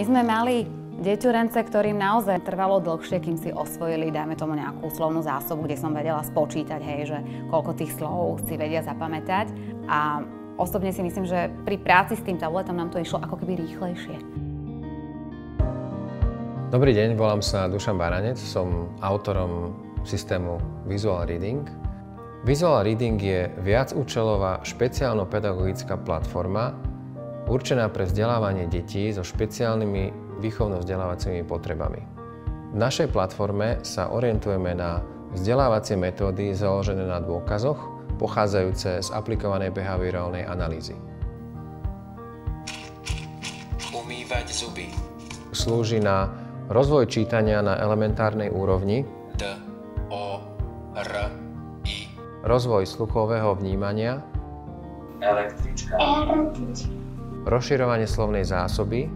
sme mali deťurence, ktorým naozaj trvalo dlhšie, kým si osvojili, dajme tomu nejakú slovnú zásobu, kde som vedela spočítať, hej, že koľko tých slov si vedia zapamätať. A osobne si myslím, že pri práci s tým tabletom nám to išlo ako keby rýchlejšie. Dobrý deň, volám sa Dušan Baranec, som autorom systému Visual Reading. Visual Reading je viacúčelová špeciálno-pedagogická platforma určená pre vzdelávanie detí so špeciálnymi výchovno-vzdelávacími potrebami. V našej platforme sa orientujeme na vzdelávacie metódy založené na dôkazoch, pochádzajúce z aplikovanej behaviorálnej analýzy. Umývať zuby. Slúži na rozvoj čítania na elementárnej úrovni, D, O, R, I. Rozvoj sluchového vnímania, električka. Rozširovanie slovnej zásoby,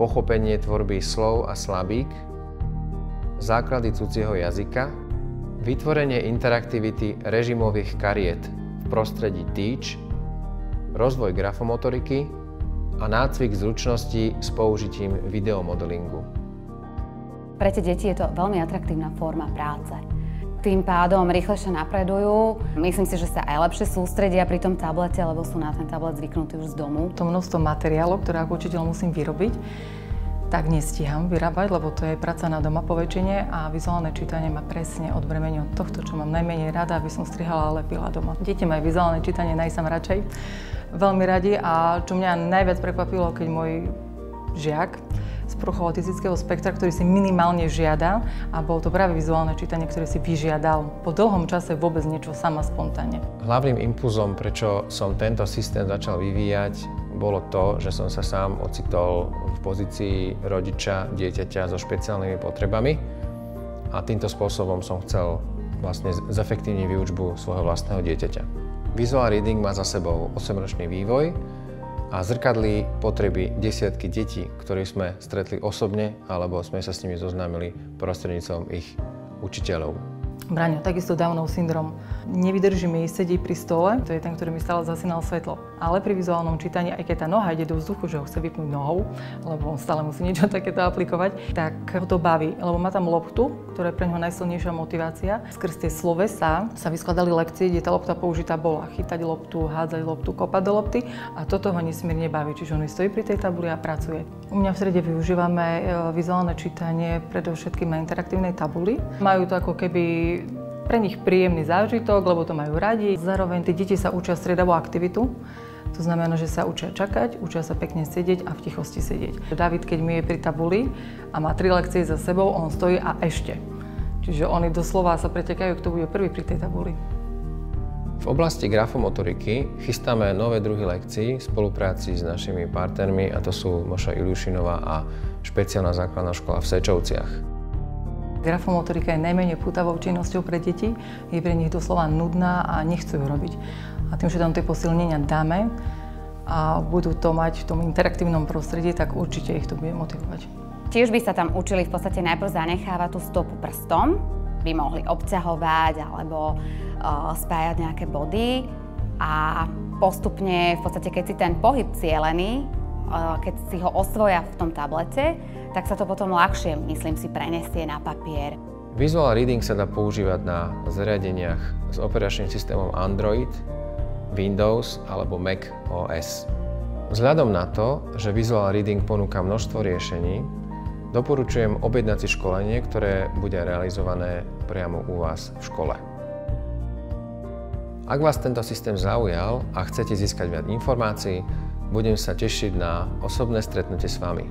pochopenie tvorby slov a slabík, základy cudzieho jazyka, vytvorenie interaktivity režimových kariet v prostredí Teach, rozvoj grafomotoriky a nácvik zručností s použitím videomodelingu. Pre tie deti je to veľmi atraktívna forma práce. Tým pádom rýchlejšie napredujú. Myslím si, že sa aj lepšie sústredia pri tom tablete, lebo sú na ten tablet zvyknutí už z domu. To množstvo materiálov, ktoré ako učiteľ musím vyrobiť, tak nestíham vyrábať, lebo to je práca na doma po väčšine a vizuálne čítanie ma presne odbremení od tohto, čo mám najmenej rada, aby som strihala a lepila doma. Deti majú vizuálne čítanie najsam radšej, veľmi radi, a čo mňa najviac prekvapilo, keď môj žiak z poruchou autistického spektra, ktorý si minimálne žiada, a bolo to práve vizuálne čítanie, ktoré si vyžiadal po dlhom čase vôbec niečo sama spontánne. Hlavným impulzom, prečo som tento systém začal vyvíjať, bolo to, že som sa sám ocitol v pozícii rodiča dieťaťa so špeciálnymi potrebami a týmto spôsobom som chcel vlastne zefektívniť výučbu svojho vlastného dieťaťa. Visual Reading má za sebou 8-ročný vývoj a zrkadlí potreby desiatky detí, ktorých sme stretli osobne alebo sme sa s nimi zoznámili prostredníctvom ich učiteľov. Braňo, takisto Downov syndrom. Nevydrží mi sedieť pri stole, to je ten, ktorý mi stále zasínal svetlo. Ale pri vizuálnom čítaní, aj keď tá noha ide do vzduchu, že ho chce vypnúť nohou, lebo on stále musí niečo takéto aplikovať, tak ho to baví, lebo má tam loptu, ktorá je pre neho najsilnejšia motivácia. Skrz tie slovesá sa vyskladali lekcie, kde tá lopta použitá bola. Chytať loptu, hádzať loptu, kopať do lopty, a toto ho nesmierne baví, čiže on stojí pri tej tabuli a pracuje. U mňa v strede využívame vizuálne čítanie predovšetkým na interaktívnej tabuli. Majú to ako keby pre nich príjemný zážitok, lebo to majú radi. Zároveň tí deti sa učia striedavú aktivitu. To znamená, že sa učia čakať, učia sa pekne sedieť a v tichosti sedieť. David, keď mi je pri tabuli a má 3 lekcie za sebou, on stojí a ešte. Čiže oni doslova sa pretekajú, kto bude prvý pri tej tabuli. V oblasti grafomotoriky chystáme nové druhy lekcií v spolupráci s našimi partnermi, a to sú Moša Iliušinová a špeciálna základná škola v Sečovciach. Grafomotorika je najmenej pútavou činnosťou pre deti, je pre nich doslova nudná a nechcú ju robiť. A tým, že tam tie posilnenia dáme a budú to mať v tom interaktívnom prostredí, tak určite ich to bude motivovať. Tiež by sa tam učili v podstate najprv zanechávať tú stopu prstom, by mohli obťahovať alebo spájať nejaké body, a postupne v podstate, keď si ten pohyb cielený, keď si ho osvoja v tom tablete, tak sa to potom ľahšie, myslím si, prenesie na papier. Visual Reading sa dá používať na zariadeniach s operačným systémom Android, Windows alebo Mac OS. Vzhľadom na to, že Visual Reading ponúka množstvo riešení, doporučujem objednať si školenie, ktoré bude realizované priamo u vás v škole. Ak vás tento systém zaujal a chcete získať viac informácií, budem sa tešiť na osobné stretnutie s vami.